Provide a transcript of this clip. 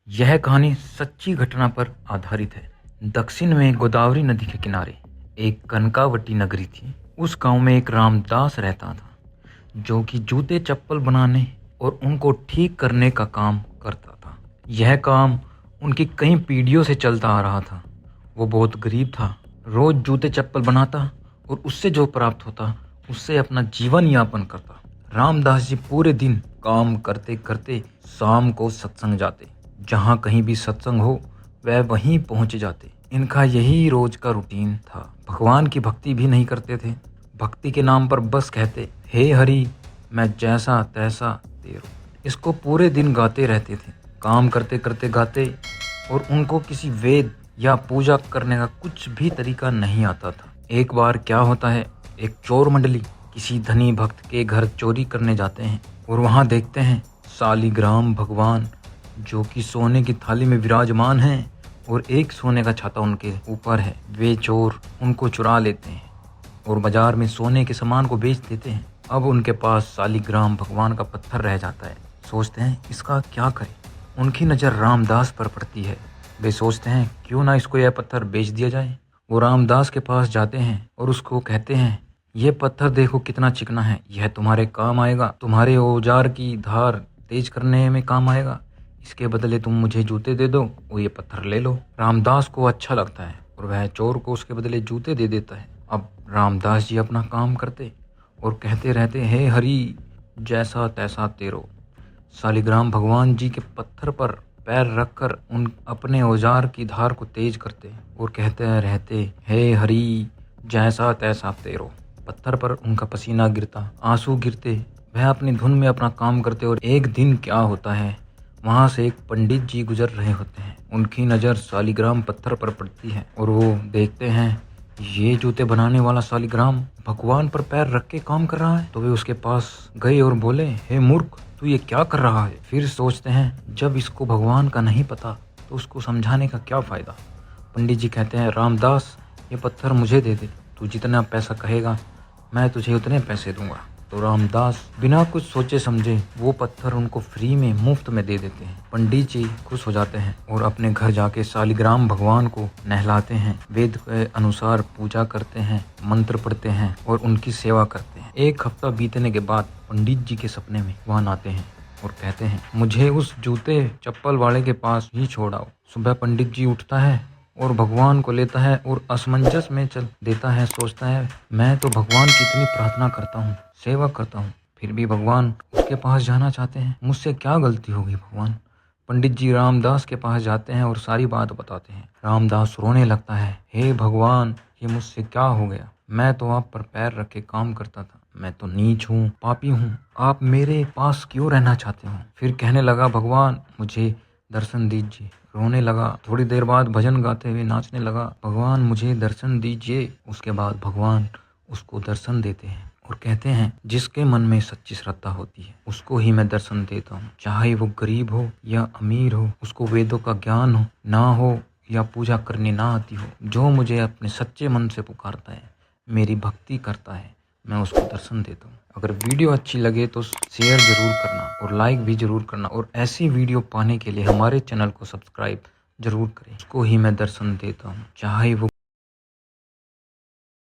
यह कहानी सच्ची घटना पर आधारित है। दक्षिण में गोदावरी नदी के किनारे एक कनकावटी नगरी थी। उस गांव में एक रामदास रहता था, जो कि जूते चप्पल बनाने और उनको ठीक करने का काम करता था। यह काम उनकी कई पीढ़ियों से चलता आ रहा था। वो बहुत गरीब था, रोज जूते चप्पल बनाता और उससे जो प्राप्त होता उससे अपना जीवन यापन करता। रामदास जी पूरे दिन काम करते करते शाम को सत्संग जाते। जहाँ कहीं भी सत्संग हो वह वहीं पहुंच जाते। इनका यही रोज का रूटीन था। भगवान की भक्ति भी नहीं करते थे। भक्ति के नाम पर बस कहते, हे हरि मैं जैसा तैसा तेरो। इसको पूरे दिन गाते रहते थे, काम करते करते गाते। और उनको किसी वेद या पूजा करने का कुछ भी तरीका नहीं आता था। एक बार क्या होता है, एक चोर मंडली किसी धनी भक्त के घर चोरी करने जाते हैं और वहां देखते हैं शालिग्राम भगवान, जो कि सोने की थाली में विराजमान हैं और एक सोने का छाता उनके ऊपर है। वे चोर उनको चुरा लेते हैं और बाजार में सोने के सामान को बेच देते हैं। अब उनके पास शालिग्राम भगवान का पत्थर रह जाता है। सोचते हैं इसका क्या करें। उनकी नज़र रामदास पर पड़ती है। वे सोचते हैं क्यों ना इसको यह पत्थर बेच दिया जाए। वो रामदास के पास जाते हैं और उसको कहते हैं, ये पत्थर देखो कितना चिकना है, यह तुम्हारे काम आएगा, तुम्हारे औजार की धार तेज करने में काम आएगा। इसके बदले तुम मुझे जूते दे दो और ये पत्थर ले लो। रामदास को अच्छा लगता है और वह चोर को उसके बदले जूते दे देता है। अब रामदास जी अपना काम करते और कहते रहते, हे हरि जैसा तैसा तेरो। शालिग्राम भगवान जी के पत्थर पर पैर रखकर उन अपने औजार की धार को तेज करते और कहते रहते, हे हरि जैसा तैसा तेरो। पत्थर पर उनका पसीना गिरता, आंसू गिरते, वह अपनी धुन में अपना काम करते। और एक दिन क्या होता है, वहां से एक पंडित जी गुजर रहे होते हैं। उनकी नज़र शालिग्राम पत्थर पर पड़ती है और वो देखते हैं ये जूते बनाने वाला शालिग्राम भगवान पर पैर रख के काम कर रहा है। तो वे उसके पास गए और बोले, हे मूर्ख तू ये क्या कर रहा है। फिर सोचते हैं जब इसको भगवान का नहीं पता तो उसको समझाने का क्या फ़ायदा। पंडित जी कहते हैं, रामदास ये पत्थर मुझे दे दे, तू जितना पैसा कहेगा मैं तुझे उतने पैसे दूंगा। तो रामदास बिना कुछ सोचे समझे वो पत्थर उनको फ्री में मुफ्त में दे देते हैं। पंडित जी खुश हो जाते हैं और अपने घर जाके शालिग्राम भगवान को नहलाते हैं, वेद के अनुसार पूजा करते हैं, मंत्र पढ़ते हैं और उनकी सेवा करते हैं। एक हफ्ता बीतने के बाद पंडित जी के सपने में भगवान आते हैं और कहते हैं, मुझे उस जूते चप्पल वाले के पास ही छोड़ आओ। सुबह पंडित जी उठता है और भगवान को लेता है और असमंजस में चल देता है। सोचता है मैं तो भगवान की इतनी प्रार्थना करता हूँ, सेवा करता हूँ, फिर भी भगवान उसके पास जाना चाहते हैं। मुझसे क्या गलती होगी भगवान। पंडित जी रामदास के पास जाते हैं और सारी बात बताते हैं। रामदास रोने लगता है, हे भगवान ये मुझसे क्या हो गया। मैं तो आप पर पैर रख के काम करता था, मैं तो नीच हूँ, पापी हूँ, आप मेरे पास क्यों रहना चाहते हो। फिर कहने लगा, भगवान मुझे दर्शन दीजिए। रोने लगा। थोड़ी देर बाद भजन गाते हुए नाचने लगा, भगवान मुझे दर्शन दीजिए। उसके बाद भगवान उसको दर्शन देते हैं और कहते हैं, जिसके मन में सच्ची श्रद्धा होती है उसको ही मैं दर्शन देता हूँ, चाहे वो गरीब हो या अमीर हो, उसको वेदों का ज्ञान हो ना हो या पूजा करनी ना आती हो। जो मुझे अपने सच्चे मन से पुकारता है, मेरी भक्ति करता है, मैं उसको दर्शन देता हूँ। अगर वीडियो अच्छी लगे तो शेयर ज़रूर करना और लाइक भी ज़रूर करना। और ऐसी वीडियो पाने के लिए हमारे चैनल को सब्सक्राइब ज़रूर करें। उसको ही मैं दर्शन देता हूँ, चाहे वो